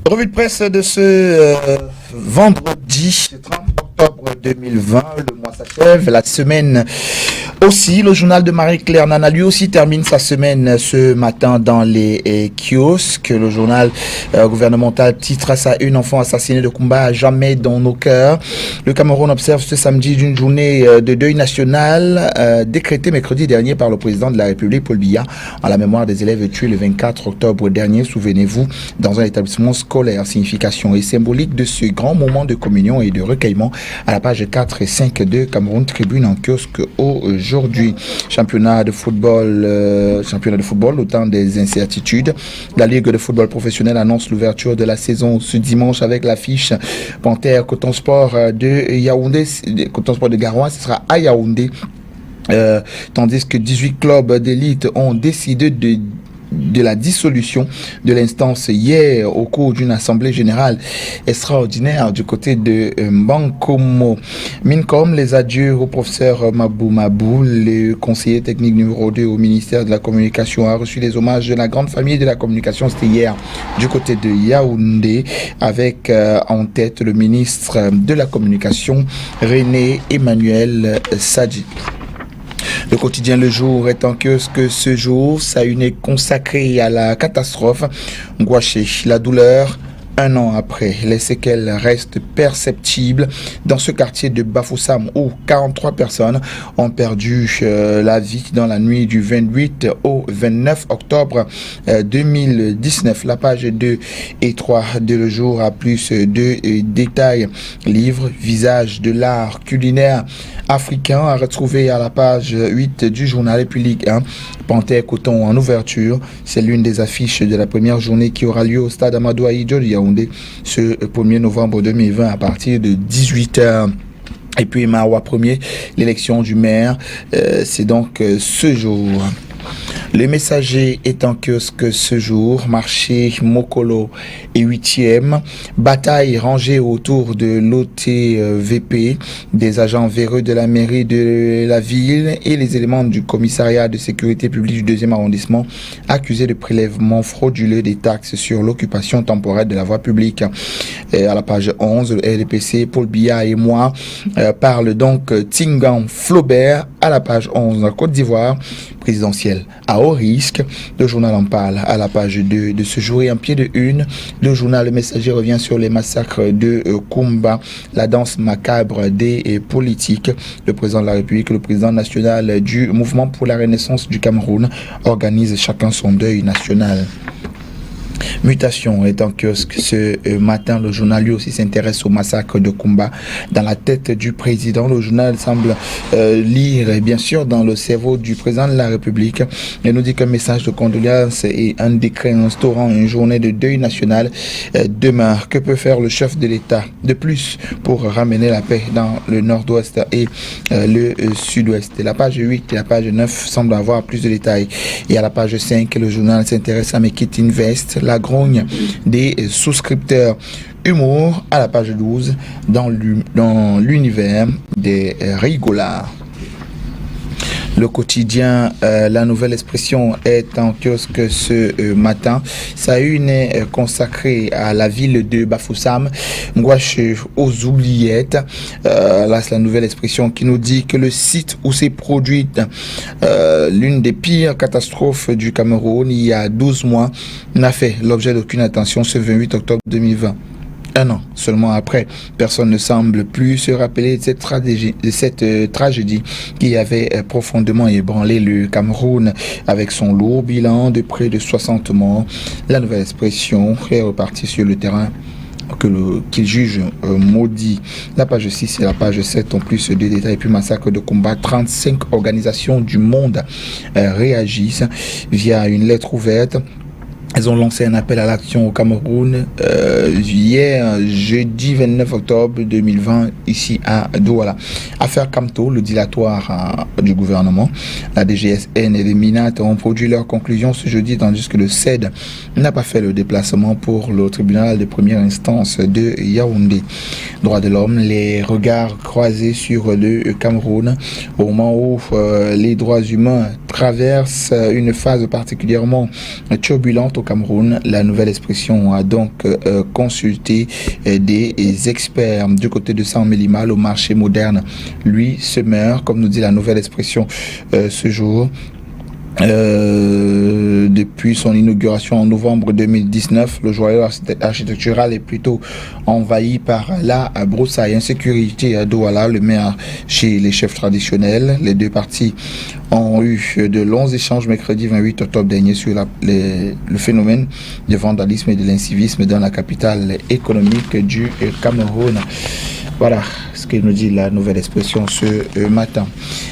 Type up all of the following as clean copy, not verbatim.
Revue de presse de ce vendredi 30 octobre 2020. Le mois s'achève, la semaine aussi. Le journal de Marie-Claire Nana lui aussi termine sa semaine ce matin dans les kiosques. Le journal gouvernemental titre à sa une: enfant assassiné de combat à jamais dans nos cœurs. Le Cameroun observe ce samedi d'une journée de deuil national décrétée mercredi dernier par le président de la République Paul Biya en la mémoire des élèves tués le 24 octobre dernier, souvenez-vous, dans un établissement scolaire. Signification et symbolique de ce grand moment de communion et de recueillement à la page 4 et 5 de Cameroun Tribune en kiosque aujourd'hui. Championnat de football, au temps des incertitudes. La Ligue de football professionnel annonce l'ouverture de la saison ce dimanche avec l'affiche Panthère Coton Sport de Yaoundé, Coton Sport de Garoua, ce sera à Yaoundé. Tandis que 18 clubs d'élite ont décidé de la dissolution de l'instance hier au cours d'une assemblée générale extraordinaire du côté de Mbankomo. Mincom, les adieux au professeur Mabou Mabou, le conseiller technique numéro 2 au ministère de la Communication, a reçu les hommages de la grande famille de la communication. C'était hier du côté de Yaoundé, avec en tête le ministre de la Communication, René Emmanuel Sadji. Le quotidien Le Jour est en kiosque ce jour. Sa une est consacrée à la catastrophe. Gouaché, la douleur. Un an après, les séquelles restent perceptibles dans ce quartier de Bafoussam où 43 personnes ont perdu la vie dans la nuit du 28 au 29 octobre 2019. La page 2 et 3 de Le Jour a plus de détails. Livre, visage de l'art culinaire africain à retrouver à la page 8 du journal. Et puis Ligue 1, Panthère Coton en ouverture. C'est l'une des affiches de la première journée qui aura lieu au stade Amadou Ahidjo de Yaoundé ce 1er novembre 2020 à partir de 18h. Et puis Mawa 1er, l'élection du maire, c'est donc ce jour. Le Messager est en kiosque ce jour. Marché Mokolo est 8e. Bataille rangée autour de l'OTVP. Des agents véreux de la mairie de la ville et les éléments du commissariat de sécurité publique du 2e arrondissement accusés de prélèvement frauduleux des taxes sur l'occupation temporaire de la voie publique. À la page 11, le RDPC, Paul Biya et moi parlent donc Tingan Flaubert. À la page 11, la Côte d'Ivoire présidentielle à haut risque. Le journal en parle à la page 2 de ce jour et en pied de une. Le journal Le Messager revient sur les massacres de Kumba, la danse macabre des politiques. Le président de la République, le président national du mouvement pour la renaissance du Cameroun organise chacun son deuil national. Mutation est en kiosque ce matin. Le journal lui aussi s'intéresse au massacre de Kumba dans la tête du président. Le journal semble lire bien sûr dans le cerveau du président de la République. Il nous dit qu'un message de condoléances et un décret instaurant une journée de deuil national demeure. Que peut faire le chef de l'État de plus pour ramener la paix dans le nord-ouest et le sud-ouest? La page 8 et la page 9 semblent avoir plus de détails. Et à la page 5, le journal s'intéresse à Mekit Invest, la grogne des souscripteurs. Humour à la page 12 dans l'univers des rigolards. Le quotidien La Nouvelle Expression est en kiosque ce matin. Sa une est consacrée à la ville de Bafoussam, Ngouache aux oubliettes. Là, c'est La Nouvelle Expression qui nous dit que le site où s'est produite l'une des pires catastrophes du Cameroun il y a 12 mois n'a fait l'objet d'aucune attention ce 28 octobre 2020. Un an seulement après, personne ne semble plus se rappeler de cette tragédie qui avait profondément ébranlé le Cameroun avec son lourd bilan de près de 60 morts. La Nouvelle Expression est repartie sur le terrain qu'il juge maudit. La page 6 et la page 7 ont plus de détails. Et puis massacre de combat, 35 organisations du monde réagissent via une lettre ouverte. Elles ont lancé un appel à l'action au Cameroun hier, jeudi 29 octobre 2020, ici à Douala. Affaire Camto, le dilatoire du gouvernement. La DGSN et les MINAT ont produit leurs conclusions ce jeudi, tandis que le CED n'a pas fait le déplacement pour le tribunal de première instance de Yaoundé. Droits de l'homme, les regards croisés sur le Cameroun au moment où les droits humains traverse une phase particulièrement turbulente au Cameroun. La nouvelle expression a donc consulté des experts. Du côté de San Mélima, le marché moderne, lui, se meurt, comme nous dit la nouvelle expression ce jour. Depuis son inauguration en novembre 2019, le joyau architectural est plutôt envahi par la broussaille. Insécurité à Douala, le maire chez les chefs traditionnels. Les deux parties ont eu de longs échanges mercredi 28 octobre dernier sur le phénomène du vandalisme et de l'incivisme dans la capitale économique du Cameroun. Voilà ce que nous dit la nouvelle expression ce matin.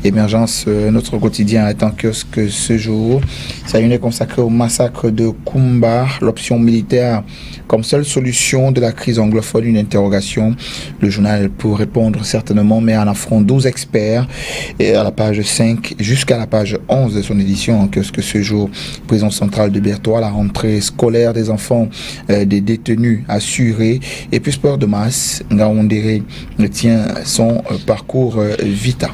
Émergence, notre quotidien est en kiosque ce jour. Ça est consacré au massacre de Kumba, l'option militaire comme seule solution de la crise anglophone, une interrogation. Le journal pour répondre certainement, mais en affront 12 experts et à la page 5 jusqu'à la page 11 de son édition en kiosque ce jour. Prison centrale de Berthois, la rentrée scolaire des enfants des détenus assurée et puis sport de masse. Ngaoundéré tient son parcours vita.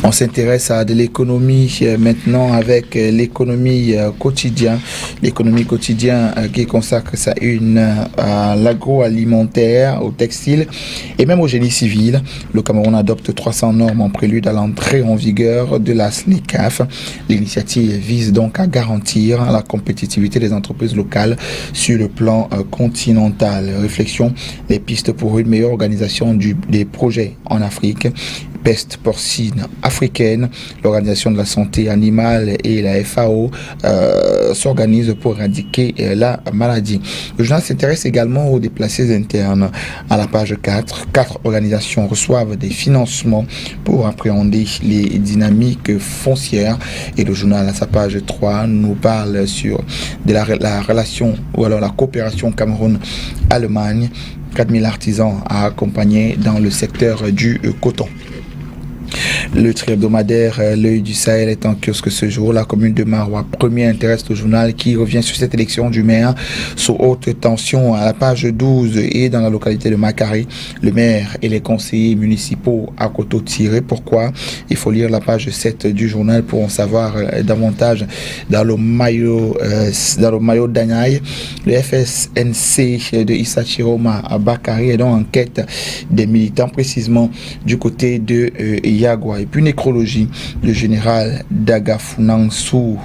On s'intéresse à de l'économie maintenant avec l'économie quotidienne. L'économie quotidienne qui consacre sa une à l'agroalimentaire, au textile et même au génie civil. Le Cameroun adopte 300 normes en prélude à l'entrée en vigueur de la SNECAF. L'initiative vise donc à garantir la compétitivité des entreprises locales sur le plan continental. Réflexion, les pistes pour une meilleure organisation des projets en Afrique. Peste porcine africaine, l'Organisation de la santé animale et la FAO s'organisent pour éradiquer la maladie. Le journal s'intéresse également aux déplacés internes. À la page 4, 4 organisations reçoivent des financements pour appréhender les dynamiques foncières et le journal à sa page 3 nous parle de la relation ou alors la coopération Cameroun-Allemagne. 4000 artisans à accompagner dans le secteur du coton. Le tri-hebdomadaire L'œil du Sahel est en kiosque ce jour. La commune de Maroua, premier intéresse le journal qui revient sur cette élection du maire sous haute tension à la page 12 et dans la localité de Makari. Le maire et les conseillers municipaux à couteau tiré. Pourquoi? Il faut lire la page 7 du journal pour en savoir davantage dans le maillot d'Anyai. Le FSNC de Issa Chiroma à Bakari est donc en quête des militants précisément du côté de Yagua. Et puis nécrologie, le général Dagafunansou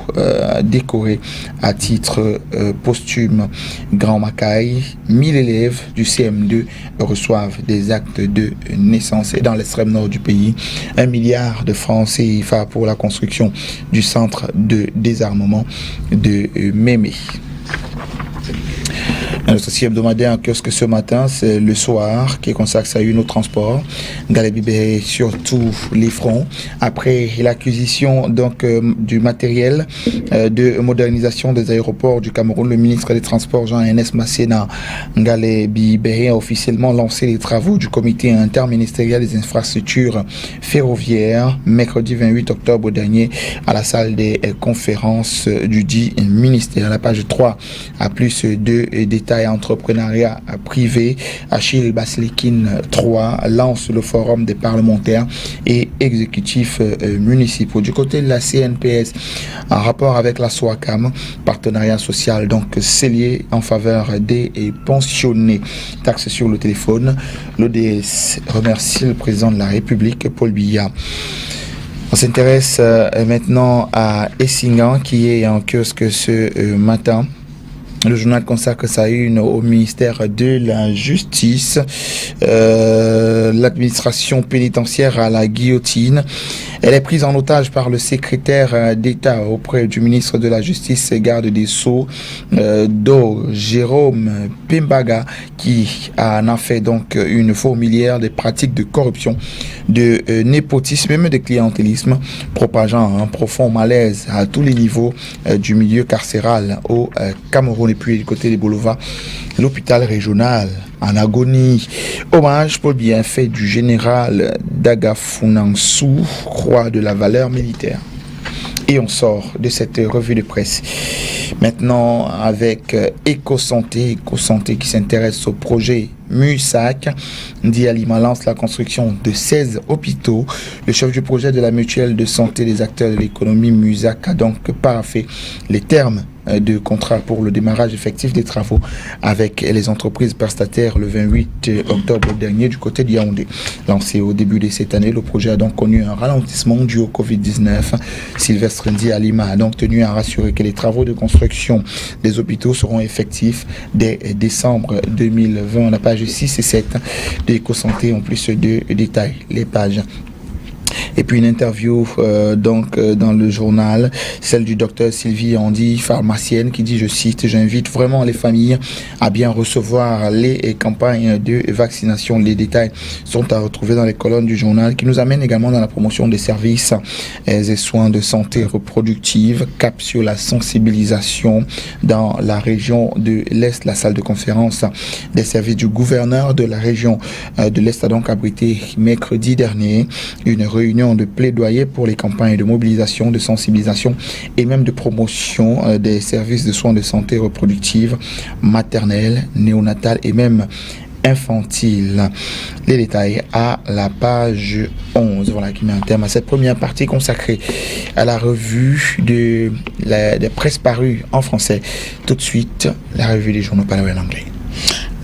décoré à titre posthume Grand Macaï. 1000 élèves du CM2 reçoivent des actes de naissance. Et dans l'extrême nord du pays, 1 milliard de francs CFA pour la construction du centre de désarmement de Mémé. Notre site hebdomadaire en kiosque ce matin, c'est le soir qui est consacré à une au transport. Galébibé sur tous les fronts. Après l'acquisition donc du matériel de modernisation des aéroports du Cameroun, le ministre des Transports Jean-Ernest Masséna Galébibé a officiellement lancé les travaux du comité interministériel des infrastructures ferroviaires mercredi 28 octobre dernier à la salle des conférences du dit ministère. À la page 3 à plus de détails. Entrepreneuriat privé. Achille Basilikine 3 lance le forum des parlementaires et exécutifs municipaux. Du côté de la CNPS, en rapport avec la SOACAM, partenariat social donc scellé en faveur des pensionnés. Taxe sur le téléphone. L'ODS remercie le président de la République, Paul Biya. On s'intéresse maintenant à Essingan qui est en kiosque ce matin. Le journal consacre sa une au ministère de la Justice, l'administration pénitentiaire à la guillotine. Elle est prise en otage par le secrétaire d'État auprès du ministre de la Justice et garde des Sceaux, Jérôme Pimbaga, qui en a fait donc une fourmilière des pratiques de corruption, de népotisme et même de clientélisme, propageant un profond malaise à tous les niveaux du milieu carcéral au Cameroun. Et puis du côté des Bolova, l'hôpital régional en agonie. Hommage pour le bienfait du général Dagafunansou, croix de la valeur militaire. Et on sort de cette revue de presse maintenant avec EcoSanté qui s'intéresse au projet MUSAC. Ndi Alima lance la construction de 16 hôpitaux. Le chef du projet de la mutuelle de santé des acteurs de l'économie MUSAC a donc paraphé les termes de contrat pour le démarrage effectif des travaux avec les entreprises prestataires le 28 octobre dernier du côté de Yaoundé. Lancé au début de cette année, le projet a donc connu un ralentissement dû au Covid-19. Sylvestre Ndi Alima a donc tenu à rassurer que les travaux de construction des hôpitaux seront effectifs dès décembre 2020. La page 6 et 7 de Éco-Santé ont plus de détails. Les pages. Et puis une interview dans le journal, celle du docteur Sylvie Andy, pharmacienne, qui dit, je cite, j'invite vraiment les familles à bien recevoir les campagnes de vaccination. Les détails sont à retrouver dans les colonnes du journal, qui nous amène également dans la promotion des services et soins de santé reproductive, cap sur la sensibilisation dans la région de l'Est. La salle de conférence des services du gouverneur de la région de l'Est a donc abrité mercredi dernier une réunion de plaidoyer pour les campagnes de mobilisation, de sensibilisation et même de promotion des services de soins de santé reproductive, maternelle, néonatale et même infantile. Les détails à la page 11. Voilà qui met un terme à cette première partie consacrée à la revue des presses parues en français. Tout de suite, la revue des journaux parlés en anglais.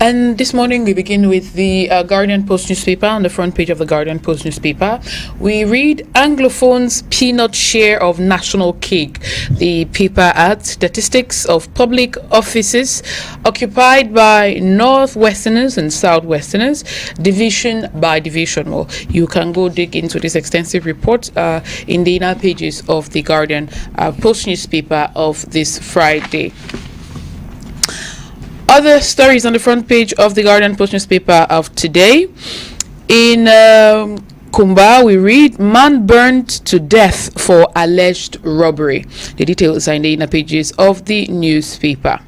And this morning we begin with the Guardian Post newspaper. On the front page of the Guardian Post newspaper, we read Anglophones' peanut share of national cake. The paper adds statistics of public offices occupied by Northwesterners and Southwesterners, division by division. Well, you can go dig into this extensive report in the inner pages of the Guardian Post newspaper of this Friday. Other stories on the front page of the Guardian Post newspaper of today. In Kumba, we read, man burned to death for alleged robbery. The details are in the inner pages of the newspaper.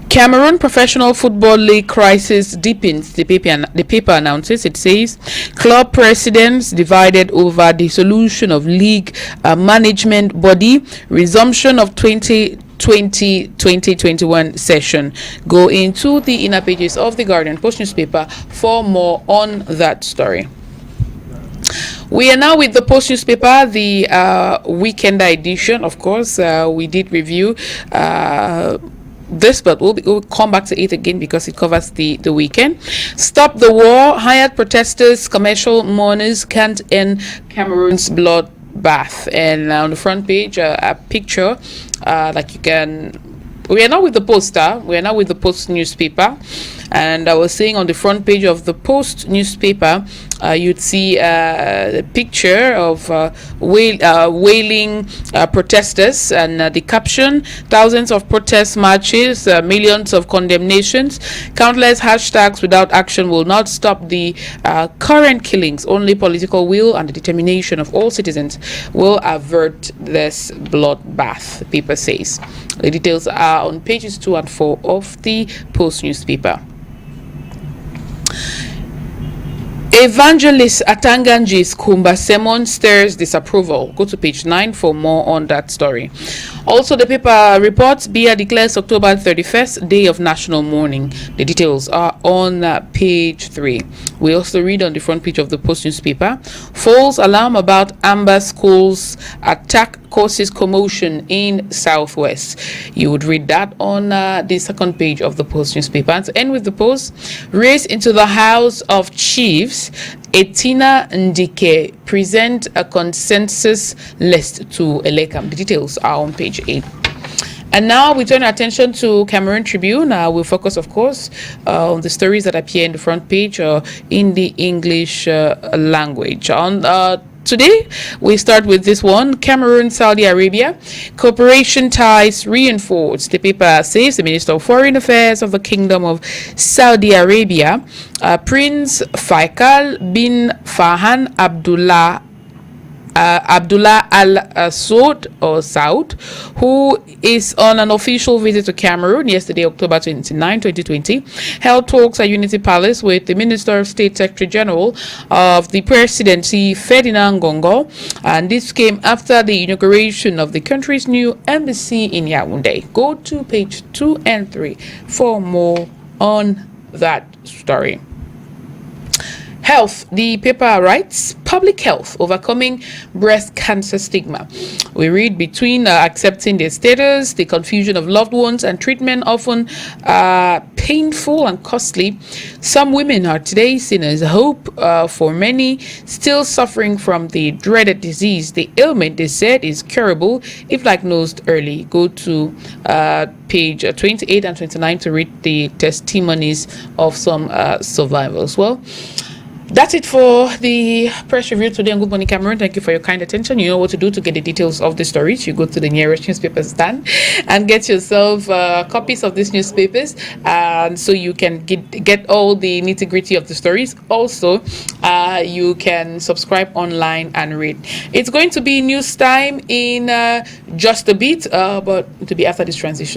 Cameroon Professional Football League crisis deepens, the paper announces. It says, club presidents divided over dissolution of league management body, resumption of 2020-2021 session. Go into the inner pages of the Guardian Post newspaper for more on that story. We are now with the Post newspaper, the weekend edition. Of course, we did review this, but we'll come back to it again because it covers the weekend. Stop the war. Hired protesters, commercial mourners can't end Cameroon's blood bath. And on the front page, a picture like you can. We are now with the poster. We are now with the Post newspaper. And I was saying on the front page of the Post newspaper, you'd see a picture of wailing protesters, and the caption, thousands of protest marches, millions of condemnations, countless hashtags without action will not stop the current killings. Only political will and the determination of all citizens will avert this bloodbath, the paper says. The details are on pages 2 and 4 of the Post newspaper. Evangelist Atanganji's Kumba sermon stirs disapproval. Go to page 9 for more on that story. Also, the paper reports Biya declares October 31st Day of National Mourning. The details are on page 3. We also read on the front page of the Post newspaper, false alarm about Amber Schools attack causes commotion in Southwest. You would read that on the second page of the Post newspaper. And to end with the Post, race into the House of Chiefs, Etina Ndike present a consensus list to Elekam. The details are on page 8. And now we turn our attention to Cameroon Tribune. We'll focus, of course, on the stories that appear in the front page in the English language. Today, we start with this one. Cameroon, Saudi Arabia. Cooperation ties reinforced. The paper says the Minister of Foreign Affairs of the Kingdom of Saudi Arabia, Prince Faisal bin Farhan Abdullah Al Saud, who is on an official visit to Cameroon yesterday, October 29, 2020, held talks at Unity Palace with the Minister of State Secretary General of the Presidency, Ferdinand Gongo, and this came after the inauguration of the country's new embassy in Yaoundé. Go to page 2 and 3 for more on that story. Health, the paper writes, public health, overcoming breast cancer stigma. We read between accepting their status, the confusion of loved ones, and treatment often painful and costly. Some women are today seen as hope for many still suffering from the dreaded disease. The ailment, they said, is curable if diagnosed early. Go to page 28 and 29 to read the testimonies of some survivors. Well, that's it for the press review today on Good Morning Cameroon. Thank you for your kind attention. You know what to do to get the details of the stories. You go to the nearest newspaper stand and get yourself copies of these newspapers, and so you can get all the nitty-gritty of the stories. Also, you can subscribe online and read. It's going to be news time in just a bit, but to be after this transition.